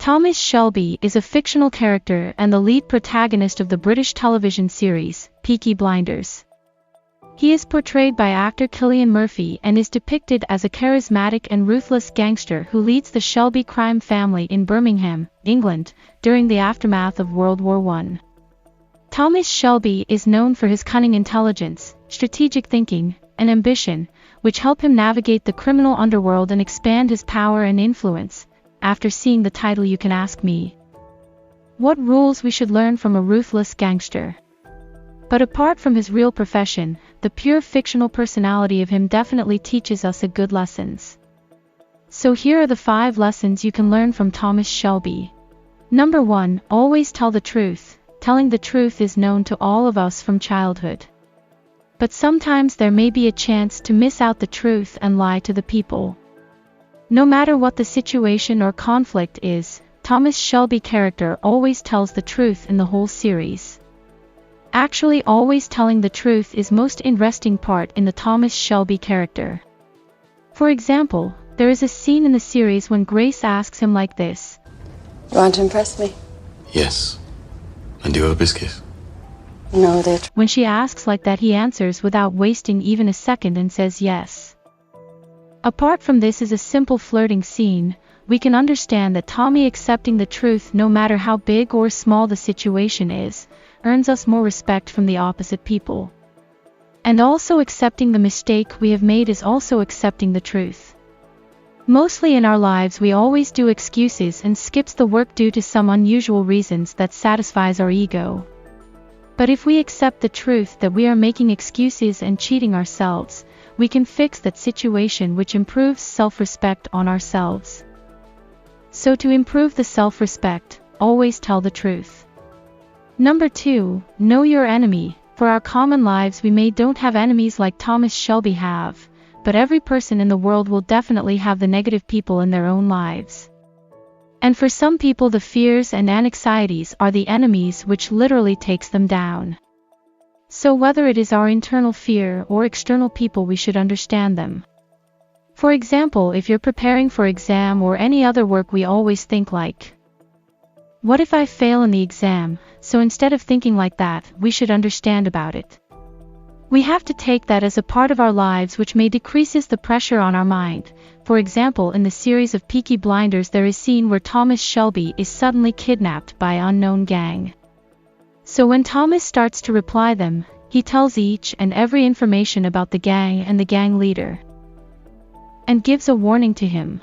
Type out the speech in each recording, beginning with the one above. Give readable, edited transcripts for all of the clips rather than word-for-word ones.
Thomas Shelby is a fictional character and the lead protagonist of the British television series, Peaky Blinders. He is portrayed by actor Cillian Murphy and is depicted as a charismatic and ruthless gangster who leads the Shelby crime family in Birmingham, England, during the aftermath of World War I. Thomas Shelby is known for his cunning intelligence, strategic thinking, and ambition, which help him navigate the criminal underworld and expand his power and influence. After seeing the title, you can ask me what rules we should learn from a ruthless gangster. But apart from his real profession, the pure fictional personality of him definitely teaches us a good lessons. So here are the 5 lessons you can learn from Thomas Shelby. Number 1. Always tell the truth. Telling the truth is known to all of us from childhood. But sometimes there may be a chance to miss out the truth and lie to the people. No matter what the situation or conflict is, Thomas Shelby character always tells the truth in the whole series. Actually, always telling the truth is most interesting part in the Thomas Shelby character. For example, there is a scene in the series when Grace asks him like this. You want to impress me? Yes. And do you have a biscuit? No, they're... When she asks like that, he answers without wasting even a second and says yes. Apart from this is a simple flirting scene, we can understand that Tommy accepting the truth no matter how big or small the situation is, earns us more respect from the opposite people. And also accepting the mistake we have made is also accepting the truth. Mostly in our lives we always do excuses and skips the work due to some unusual reasons that satisfies our ego. But if we accept the truth that we are making excuses and cheating ourselves, we can fix that situation, which improves self-respect on ourselves. So to improve the self-respect, always tell the truth. Number 2. Know your enemy. For our common lives we don't have enemies like Thomas Shelby have, but every person in the world will definitely have the negative people in their own lives. And for some people the fears and anxieties are the enemies which literally takes them down. So whether it is our internal fear or external people, we should understand them. For example, if you're preparing for exam or any other work, we always think like, what if I fail in the exam? So instead of thinking like that, we should understand about it. We have to take that as a part of our lives, which may decreases the pressure on our mind. For example, in the series of Peaky Blinders there is a scene where Thomas Shelby is suddenly kidnapped by an unknown gang. So when Thomas starts to reply them, he tells each and every information about the gang and the gang leader, and gives a warning to him.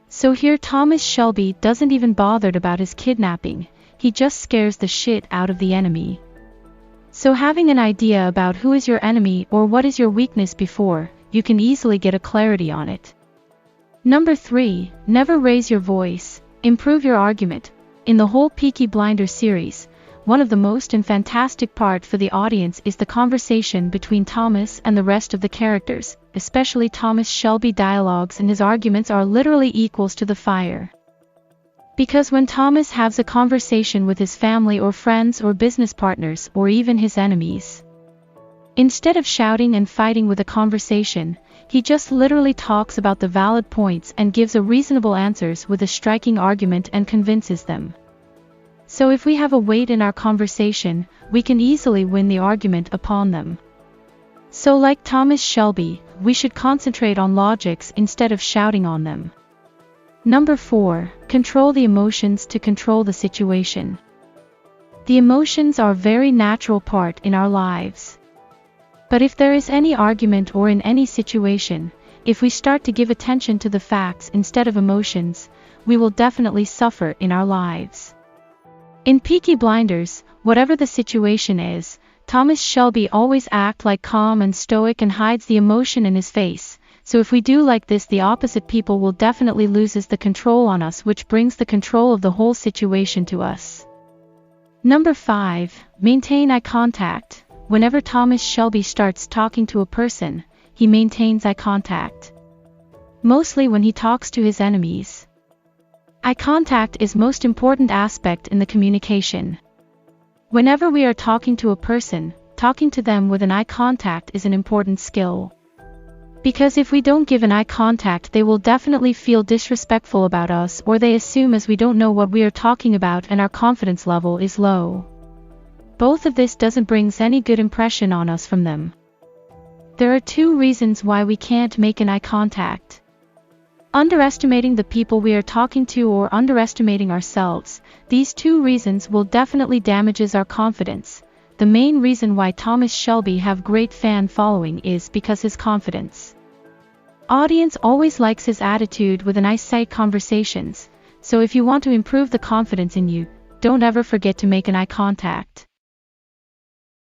So here Thomas Shelby doesn't even bother about his kidnapping, he just scares the shit out of the enemy. So having an idea about who is your enemy or what is your weakness before, you can easily get a clarity on it. Number 3. Never raise your voice. Improve your argument. In the whole Peaky Blinders series, one of the most and fantastic part for the audience is the conversation between Thomas and the rest of the characters, especially Thomas Shelby. Dialogues and his arguments are literally equals to the fire. Because when Thomas has a conversation with his family or friends or business partners or even his enemies, instead of shouting and fighting with a conversation, he just literally talks about the valid points and gives a reasonable answers with a striking argument and convinces them. So if we have a weight in our conversation, we can easily win the argument upon them. So like Thomas Shelby, we should concentrate on logics instead of shouting on them. Number 4. Control the emotions to control the situation. The emotions are a very natural part in our lives. But if there is any argument or in any situation, if we start to give attention to the facts instead of emotions, we will definitely suffer in our lives. In Peaky Blinders, whatever the situation is, Thomas Shelby always acts like calm and stoic and hides the emotion in his face. So if we do like this, the opposite people will definitely loses the control on us, which brings the control of the whole situation to us. Number 5. Maintain eye contact. Whenever Thomas Shelby starts talking to a person, he maintains eye contact. Mostly when he talks to his enemies. Eye contact is most important aspect in the communication. Whenever we are talking to a person, talking to them with an eye contact is an important skill. Because if we don't give an eye contact, they will definitely feel disrespectful about us, or they assume as we don't know what we are talking about and our confidence level is low. Both of this doesn't bring any good impression on us from them. There are 2 reasons why we can't make an eye contact. Underestimating the people we are talking to or underestimating ourselves. These 2 reasons will definitely damages our confidence. The main reason why Thomas Shelby have great fan following is because his confidence. Audience always likes his attitude with an eyesight conversations, so if you want to improve the confidence in you, don't ever forget to make an eye contact.